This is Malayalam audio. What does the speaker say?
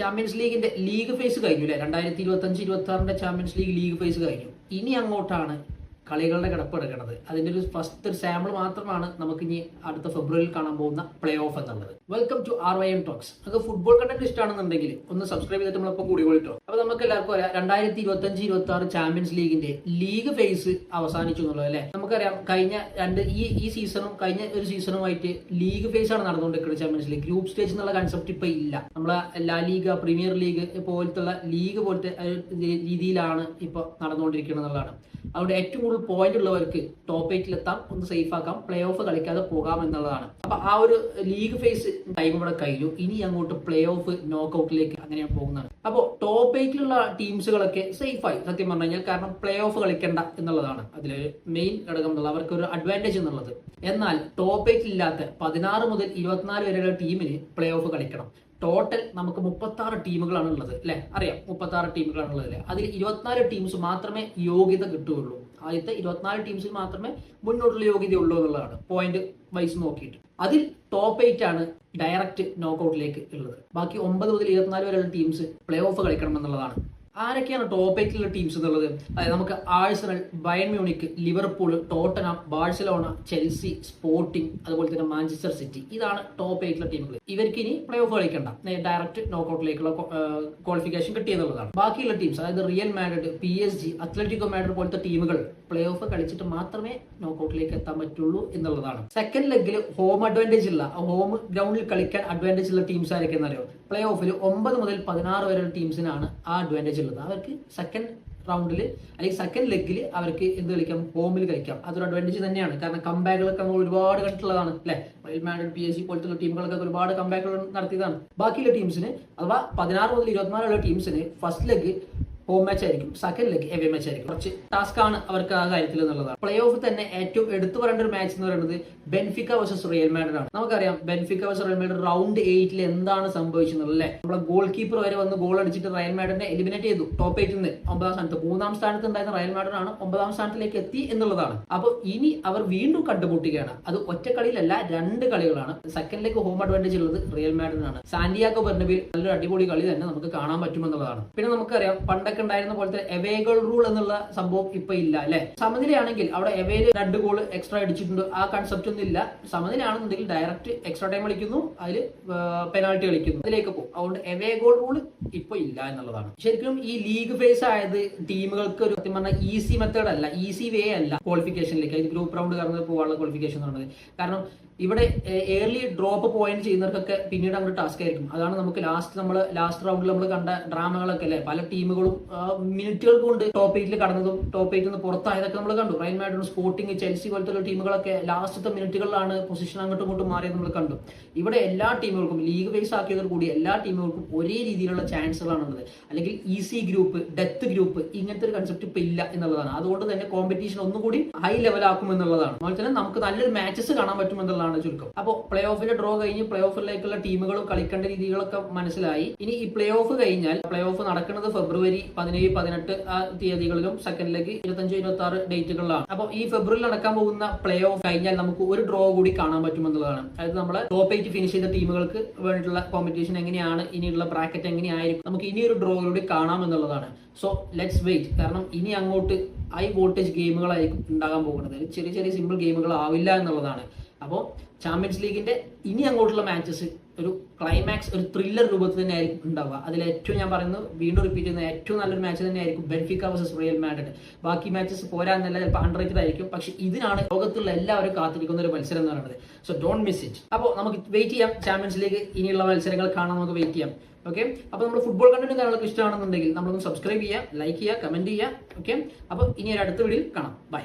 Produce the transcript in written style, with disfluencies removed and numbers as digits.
ചാമ്പ്യൻസ് ലീഗിന്റെ ലീഗ് ഫേസ് കഴിഞ്ഞു അല്ലെ 2025-26 ചാമ്പ്യൻസ് ലീഗ് ഫേസ് കഴിഞ്ഞു. ഇനി അങ്ങോട്ടാണ് കളികളുടെ കിടപ്പെടുക്കുന്നത്. അതിന്റെ ഒരു ഫസ്റ്റ് സാമ്പിൾ മാത്രമാണ് നമുക്ക് ഇനി അടുത്ത ഫെബ്രുവരിയിൽ കാണാൻ പോകുന്ന പ്ലേ ഓഫ് എന്നുള്ളത്. Welcome to RYM talks. നമുക്ക് ഫുട്ബോൾ കണ്ടന്റ് ഇഷ്ടമാണെന്നുണ്ടെങ്കിൽ ഒന്ന് സബ്സ്ക്രൈബ് ചെയ്തിട്ട് നമ്മളൊപ്പം കൂടി കൊള്ളിട്ടോ. അപ്പൊ നമുക്ക് എല്ലാവർക്കും അറിയാം 2025-26 ചാമ്പ്യൻസ് ലീഗിന്റെ ലീഗ് ഫേസ് അവസാനിച്ചു എന്നുള്ളത് അല്ലെ. നമുക്കറിയാം കഴിഞ്ഞ ഈ സീസണും കഴിഞ്ഞ ഒരു സീസണുമായിട്ട് ലീഗ് ഫേസ് ആണ് നടന്നുകൊണ്ടിരിക്കുന്നത്. ചാമ്പ്യൻസ് ലീഗ് ഗ്രൂപ്പ് സ്റ്റേജ് എന്നുള്ള കൺസെപ്റ്റ് ഇപ്പൊ ഇല്ല. നമ്മളെ ലാ ലീഗ, പ്രീമിയർ ലീഗ് പോലത്തുള്ള ലീഗ് പോലത്തെ രീതിയിലാണ് ഇപ്പൊ നടന്നുകൊണ്ടിരിക്കുന്നത് എന്നുള്ളതാണ്. അവിടെ ഏറ്റവും കൂടുതൽ പോയിന്റ് ഉള്ളവർക്ക് ടോപ്പ് 8 എത്താം, ഒന്ന് സേഫ് ആക്കാം, പ്ലേ ഓഫ് കളിക്കാതെ പോകാം എന്നുള്ളതാണ്. അപ്പൊ ആ ഒരു ലീഗ് ഫേസ് ടൈം ഇവിടെ കഴിഞ്ഞു. ഇനി അങ്ങോട്ട് പ്ലേ ഓഫ് നോക്കൌട്ടിലേക്ക് അങ്ങനെ പോകുന്നതാണ്. അപ്പോൾ ടോപ്പ് 8 ടീംസുകളൊക്കെ സേഫായി സത്യം പറഞ്ഞു കഴിഞ്ഞാൽ, കാരണം പ്ലേ ഓഫ് കളിക്കേണ്ട എന്നുള്ളതാണ് അതിലൊരു മെയിൻ ഘടകം എന്നുള്ളത്, അവർക്ക് ഒരു അഡ്വാൻറ്റേജ് എന്നുള്ളത്. എന്നാൽ ടോപ്പ് 8 ഇല്ലാത്ത 16 മുതൽ 24 വരെയുള്ള ടീമിന് പ്ലേ ഓഫ് കളിക്കണം. ടോട്ടൽ നമുക്ക് 36 ടീമുകളാണ് ഉള്ളത് അല്ലെ. അറിയാം 36 ടീമുകളാണ് ഉള്ളത് അല്ലെ. അതിൽ 24 ടീംസ് മാത്രമേ യോഗ്യത കിട്ടുകയുള്ളൂ. ആദ്യത്തെ 24 ടീംസിൽ മാത്രമേ മുന്നോട്ടുള്ള യോഗ്യത ഉള്ളൂ എന്നുള്ളതാണ് പോയിന്റ് വൈസ് നോക്കിയിട്ട്. അതിൽ ടോപ്പ് 8 ആണ് ഡയറക്റ്റ് നോക്കൌട്ടിലേക്ക് ഉള്ളത്. ബാക്കി 9 മുതൽ 24 വരെയുള്ള ടീംസ് പ്ലേ ഓഫ് കളിക്കണം എന്നുള്ളതാണ്. ആരൊക്കെയാണ് ടോപ്പ് 8 ടീംസ് എന്നുള്ളത്? അതായത് നമുക്ക് Arsenal, Bayern Munich, Liverpool, Tottenham, Barcelona, Chelsea, sporting, അതുപോലെ തന്നെ മാഞ്ചസ്റ്റർ സിറ്റി. ഇതാണ് ടോപ്പ് 8 ടീമുകൾ. ഇവർക്ക് ഇനി പ്ലേ ഓഫ് കളിക്കണ്ട, ഡയറക്റ്റ് നോക്കൌട്ടിലേക്കുള്ള ക്വാളിഫിക്കേഷൻ കിട്ടിയെന്നുള്ളതാണ്. ബാക്കിയുള്ള ടീംസ് അതായത് real Madrid, PSG, Atletico Madrid പോലത്തെ ടീമുകൾ പ്ലേ ഓഫ് കളിച്ചിട്ട് മാത്രമേ നോക്കൌട്ടിലേക്ക് എത്താൻ പറ്റുള്ളൂ എന്നുള്ളതാണ്. സെക്കൻഡ് ലെഗിൽ ഹോം അഡ്വാൻറ്റേജ് ഉള്ള, ഹോം ഗ്രൗണ്ടിൽ കളിക്കാൻ അഡ്വാൻറ്റേജ് ഉള്ള ടീംസ് ആരൊക്കെയെന്ന് അറിയോ? പ്ലേ ഓഫിൽ 9 മുതൽ 16 വരെയുള്ള ടീംസിനാണ് ആ അഡ്വാൻറ്റേജ് ഉള്ളത്. അവർക്ക് സെക്കൻഡ് റൗണ്ടിൽ അല്ലെങ്കിൽ സെക്കൻഡ് ലെഗിൽ അവർക്ക് എന്ത് കളിക്കാം? ഹോമിൽ കളിക്കാം. അതൊരു അഡ്വാൻറ്റേജ് തന്നെയാണ്. കാരണം കംബാക്കുകളൊക്കെ നമ്മൾ ഒരുപാട് കണ്ടിട്ടുള്ളതാണ് അല്ലെ. റയൽ മാഡ്രിഡ്, PSG പോലത്തുള്ള ടീമുകളൊക്കെ ഒരുപാട് കംബാക്കുകൾ നടത്തിയതാണ്. ബാക്കിയുള്ള ടീംസിന് അഥവാ 16 മുതൽ 24 ഉള്ള ടീംസിന് ഫസ്റ്റ് ലെഗ് ഹോം മാച്ച് ആയിരിക്കും, സെക്കൻഡ് ലെഗ് എവേ മാച്ച് ആയിരിക്കും. കുറച്ച് ടാസ്ക് ആണ് അവർക്ക് ആ കാര്യത്തിൽ എന്നുള്ളതാണ്. പ്ലേ ഓഫ് തന്നെ ഏറ്റവും എടുത്തു പറയേണ്ട ഒരു മാച്ച് എന്ന് പറയുന്നത് ബെൻഫിക്ക വേഴ്സസ് റിയൽ മാഡ്രിഡ് ആണ്. നമുക്കറിയാം Benfica versus real Madrid round 8 എന്താണ് സംഭവിച്ചത് അല്ലേ. നമ്മളെ ഗോൾ കീപ്പർ വരെ വന്ന് ഗോൾ അടിച്ചിട്ട് റയൽ മാഡ്രിഡിനെ എലിമിനേറ്റ് ചെയ്തു. ടോപ്പ് 8 നിന്ന് 9ാം സ്ഥാനത്ത്, 3ാം സ്ഥാനത്ത് ഉണ്ടായിരുന്ന റയൽ മാഡ്രിഡ് ആണ് 9ാം സ്ഥാനത്തിലേക്ക് എത്തി എന്നുള്ളതാണ്. അപ്പോൾ ഇനി അവർ വീണ്ടും കണ്ടുമുട്ടുകയാണ്. അത് ഒറ്റ കളിയിലല്ല, 2 കളികളാണ്. സെക്കൻഡ് ലെഗ് ഹോം അഡ്വാൻറ്റേജ് ഉള്ളത് റിയൽ മാഡ്രിഡ് ആണ്. സാന്റിയാഗോ ബെർണബിയിൽ നല്ലൊരു അടിപൊളി കളി തന്നെ നമുക്ക് കാണാൻ പറ്റുമെന്നുള്ളതാണ്. പിന്നെ നമുക്കറിയാം പണ്ടൊക്കെ ഉണ്ടായിരുന്ന പോലത്തെ എവേകൾ റൂൾ എന്നുള്ള സംഭവം ഇപ്പൊ ഇല്ല അല്ലെ. സമനിലയാണെങ്കിൽ അവിടെ എവേയിൽ 2 ഗോൾ എക്സ്ട്രാ അടിച്ചിട്ടുണ്ട്, ആ കൺസെപ്റ്റ് ഒന്നും ഇല്ല. സമനിലയാണെന്നുണ്ടെങ്കിൽ ഡയറക്റ്റ് എക്സ്ട്രാ ടൈം കളിക്കുന്നു, അതിൽ പെനാൾട്ടി കളിക്കുന്നു, അതിലേക്ക് പോകും. അതുകൊണ്ട് എവേ ഗോൾ റൂൾ ഇപ്പൊ ഇല്ല എന്നുള്ളതാണ്. ശരിക്കും ഈ ലീഗ് ഫേസ് ആയത് ടീമുകൾക്ക് ഒരു സത്യം പറഞ്ഞാൽ ഈസി മെത്തേഡ് അല്ല, ഈസി വേ അല്ല ക്വാളിഫിക്കേഷനിലേക്ക്, അതിന് ഗ്രൂപ്പ് റൗണ്ട് കടന്ന് പോകാനുള്ള ക്വാളിഫിക്കേഷൻ എന്ന് പറയുന്നത്. കാരണം ഇവിടെ ഏർലി ഡ്രോപ്പ് പോയിന്റ് ചെയ്യുന്നവർക്കൊക്കെ പിന്നീട് അങ്ങോട്ട് ടാസ്ക് ആയിരിക്കും. അതാണ് നമുക്ക് ലാസ്റ്റ് റൗണ്ടിൽ നമ്മൾ കണ്ട ഡ്രാമകളൊക്കെ അല്ലെ. പല ടീമുകളും മിനിറ്റുകൾ കൊണ്ട് ടോപ്പ് 8 കടന്നതും ടോപ്പ് 8 പുറത്തായതൊക്കെ നമ്മൾ കണ്ടു. റയൽ മാഡ്രിഡ്, സ്പോർട്ടിംഗ്, ചെൽസി പോലത്തെ ടീമുകളൊക്കെ ലാസ്റ്റത്തെ മിനിറ്റുകളിലാണ് പൊസിഷൻ അങ്ങോട്ടും ഇങ്ങോട്ടും മാറിയത് നമ്മൾ കണ്ടു. ഇവിടെ എല്ലാ ടീമുകൾക്കും ലീഗ് ഫേസ് ആക്കിയതോട് കൂടി എല്ലാ ടീമുകൾക്കും ഒരേ രീതിയിലുള്ള ചാൻസുകളാണ് ഉള്ളത്. അല്ലെങ്കിൽ ഈസി ഗ്രൂപ്പ്, ഡെത്ത് ഗ്രൂപ്പ്, ഇങ്ങനത്തെ ഒരു കൺസെപ്റ്റ് ഇപ്പൊ ഇല്ല എന്നുള്ളതാണ്. അതുകൊണ്ട് തന്നെ കോമ്പറ്റീഷൻ ഒന്നുകൂടി ഹൈ ലെവലാക്കും എന്നുള്ളതാണ്. അതുപോലെ തന്നെ നമുക്ക് നല്ലൊരു മാച്ചസ് കാണാൻ പറ്റും എന്നുള്ളതാണ് ചുരുക്കം. അപ്പോൾ പ്ലേ ഓഫിന്റെ ഡ്രോ കഴിഞ്ഞ് പ്ലേ ഓഫിലേക്കുള്ള ടീമുകളും കളിക്കേണ്ട രീതികളൊക്കെ മനസ്സിലായി. ഇനി ഈ പ്ലേ ഓഫ് കഴിഞ്ഞാൽ പ്ലേ ഓഫ് നടക്കുന്നത് ഫെബ്രുവരി 17, 18 ആ തീയതികളിലും സെക്കൻഡ് ലെഗ് 25, 26 ഡേറ്റുകളിലാണ്. അപ്പോൾ ഈ ഫെബ്രുവരിയിൽ നടക്കാൻ പോകുന്ന പ്ലേ ഓഫ് കഴിഞ്ഞാൽ നമുക്ക് ഒരു ഡ്രോ കൂടി കാണാൻ പറ്റുമെന്നുള്ളതാണ്. അതായത് നമ്മളെ ടോപ്പ് 8 ഫിനിഷ് ചെയ്ത ടീമുകൾക്ക് വേണ്ടിയിട്ടുള്ള കോമ്പറ്റീഷൻ എങ്ങനെയാണ്, ഇനിയുള്ള ബ്രാക്കറ്റ് എങ്ങനെയായിരിക്കും, നമുക്ക് ഇനിയൊരു ഡ്രോ കൂടി കാണാം എന്നുള്ളതാണ്. So let's wait. കാരണം ഇനി അങ്ങോട്ട് ഹൈ വോൾട്ടേജ് ഗെയിമുകളായിരിക്കും ഉണ്ടാകാൻ പോകുന്നത്. ചെറിയ ചെറിയ സിമ്പിൾ ഗെയിമുകൾ ആവില്ല എന്നുള്ളതാണ്. അപ്പോൾ ചാമ്പ്യൻസ് ലീഗിന്റെ ഇനി അങ്ങോട്ടുള്ള മാച്ചസ് ഒരു ക്ലൈമാക്സ്, ഒരു ത്രില്ലർ രൂപത്തിൽ തന്നെ ആയിരിക്കും ഉണ്ടാവുക. അതിൽ ഏറ്റവും ഞാൻ പറയുന്നത്, വീണ്ടും റിപ്പീറ്റ് ചെയ്യുന്ന ഏറ്റവും നല്ലൊരു മാച്ച് തന്നെയായിരിക്കും ബെൻഫിക്ക വേഴ്സസ് റിയൽ മാഡ്രിഡ്. ബാക്കി മാച്ചസ് പോരാന്നല്ല, ചിലപ്പോൾ അണ്ടർറേറ്റഡ് ആയിരിക്കും. പക്ഷെ ഇതിനാണ് ലോകത്തുള്ള എല്ലാവരും കാത്തിരിക്കുന്ന ഒരു മത്സരം എന്ന് പറയുന്നത്. So don't miss it. അപ്പോൾ നമുക്ക് വെയിറ്റ് ചെയ്യാം. ചാമ്പ്യൻസ് ലീഗ് ഇനിയുള്ള മത്സരങ്ങൾ കാണാൻ നമുക്ക് വെയിറ്റ് ചെയ്യാം. ഓക്കെ, അപ്പോൾ നമ്മൾ ഫുട്ബോൾ കണ്ടന്റ് കാര്യങ്ങളൊക്കെ ഇഷ്ടമാണെന്നുണ്ടെങ്കിൽ നമ്മളൊന്ന് സബ്സ്ക്രൈബ് ചെയ്യുക, ലൈക്ക് ചെയ്യുക, കമന്റ് ചെയ്യുക. ഓക്കെ, അപ്പോൾ ഇനി ഒരു അടുത്ത വീഡിയോയിൽ കാണാം. ബൈ.